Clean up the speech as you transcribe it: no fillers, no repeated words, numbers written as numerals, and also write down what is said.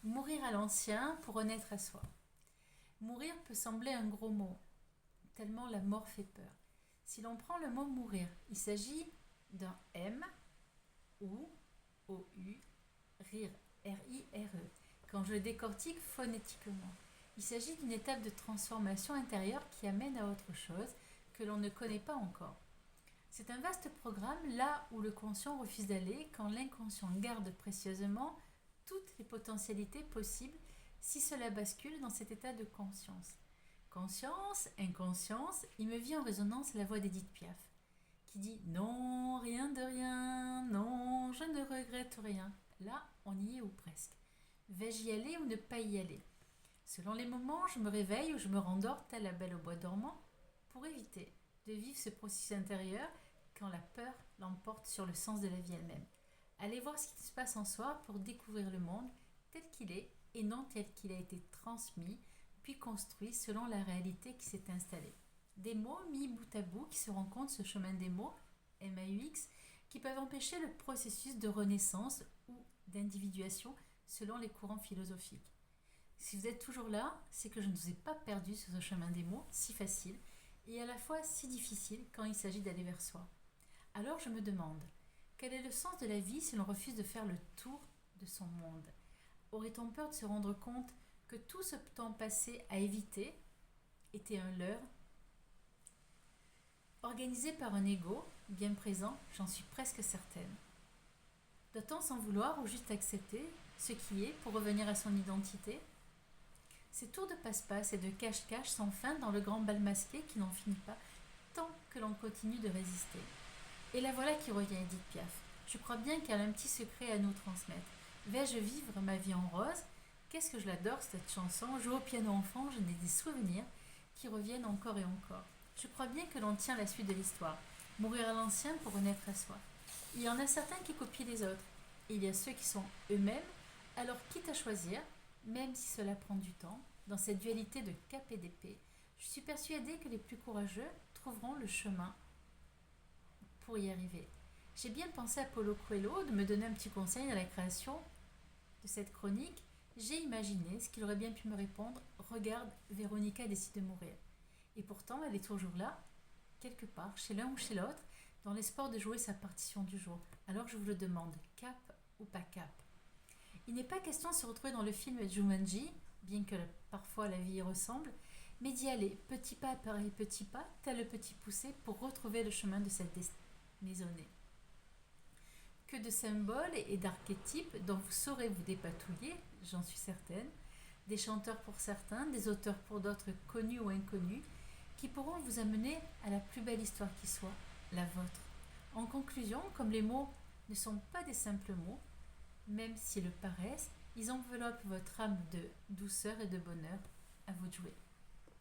Mourir à l'ancien pour renaître à soi. Mourir peut sembler un gros mot, tellement la mort fait peur. Si l'on prend le mot mourir, il s'agit d'un M ou O-U, rire, R-I-R-E, quand je le décortique phonétiquement. Il s'agit d'une étape de transformation intérieure qui amène à autre chose que l'on ne connaît pas encore. C'est un vaste programme là où le conscient refuse d'aller quand l'inconscient garde précieusement toutes les potentialités possibles si cela bascule dans cet état de conscience. Conscience, inconscience, il me vient en résonance la voix d'Edith Piaf, qui dit non, rien de rien, non, je ne regrette rien. Là, on y est ou presque. Vais-je y aller ou ne pas y aller? Selon les moments, je me réveille ou je me rendors telle la belle au bois dormant pour éviter de vivre ce processus intérieur quand la peur l'emporte sur le sens de la vie elle-même. Allez voir ce qui se passe en soi pour découvrir le monde tel qu'il est et non tel qu'il a été transmis puis construit selon la réalité qui s'est installée. Des mots mis bout à bout qui se rencontrent ce chemin des mots, MAUX, qui peuvent empêcher le processus de renaissance ou d'individuation selon les courants philosophiques. Si vous êtes toujours là, c'est que je ne vous ai pas perdu sur ce chemin des mots si facile et à la fois si difficile quand il s'agit d'aller vers soi. Alors je me demande, quel est le sens de la vie si l'on refuse de faire le tour de son monde? Aurait-on peur de se rendre compte que tout ce temps passé à éviter était un leurre, organisé par un ego bien présent, j'en suis presque certaine. Doit-on s'en vouloir ou juste accepter ce qui est pour revenir à son identité? Ces tours de passe-passe et de cache-cache sans fin dans le grand bal masqué qui n'en finit pas tant que l'on continue de résister. Et la voilà qui revient, Edith Piaf. Je crois bien qu'elle a un petit secret à nous transmettre. Vais-je vivre ma vie en rose? Qu'est-ce que je l'adore cette chanson. Jouer au piano enfant, je n'ai des souvenirs qui reviennent encore et encore. Je crois bien que l'on tient la suite de l'histoire. Mourir à l'ancien pour renaître à soi. Il y en a certains qui copient les autres. Et il y a ceux qui sont eux-mêmes, alors quitte à choisir, même si cela prend du temps, dans cette dualité de cap et d'épée, je suis persuadée que les plus courageux trouveront le chemin pour y arriver. J'ai bien pensé à Paulo Coelho de me donner un petit conseil à la création de cette chronique. J'ai imaginé ce qu'il aurait bien pu me répondre. Regarde, Véronica décide de mourir. Et pourtant, elle est toujours là, quelque part, chez l'un ou chez l'autre, dans l'espoir de jouer sa partition du jour. Alors je vous le demande, cap ou pas cap? Il n'est pas question de se retrouver dans le film Jumanji, bien que parfois la vie y ressemble, mais d'y aller, petit pas après petit pas, tel le petit poussé, pour retrouver le chemin de cette maisonnée. Que de symboles et d'archétypes dont vous saurez vous dépatouiller, j'en suis certaine, des chanteurs pour certains, des auteurs pour d'autres connus ou inconnus, qui pourront vous amener à la plus belle histoire qui soit, la vôtre. En conclusion, comme les mots ne sont pas des simples mots, même s'ils le paraissent, ils enveloppent votre âme de douceur et de bonheur. À vous de jouer.